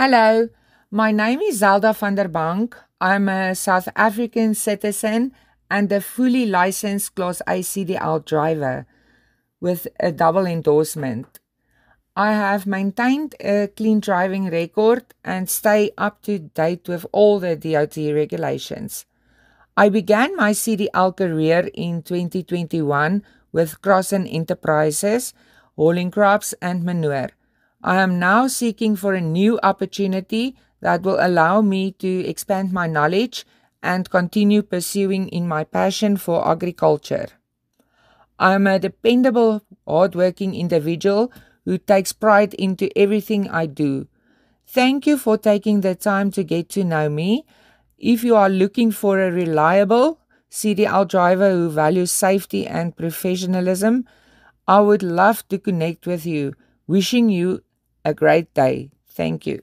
Hello, my name is Zelda van der Bank. I'm a South African citizen and a fully licensed Class A CDL driver with a double endorsement. I have maintained a clean driving record and stay up to date with all the DOT regulations. I began my CDL career in 2021 with Crossen Enterprises, hauling crops and manure. I am now seeking for a new opportunity that will allow me to expand my knowledge and continue pursuing in my passion for agriculture. I am a dependable, hardworking individual who takes pride into everything I do. Thank you for taking the time to get to know me. If you are looking for a reliable CDL driver who values safety and professionalism, I would love to connect with you. Wishing you a great day. Thank you.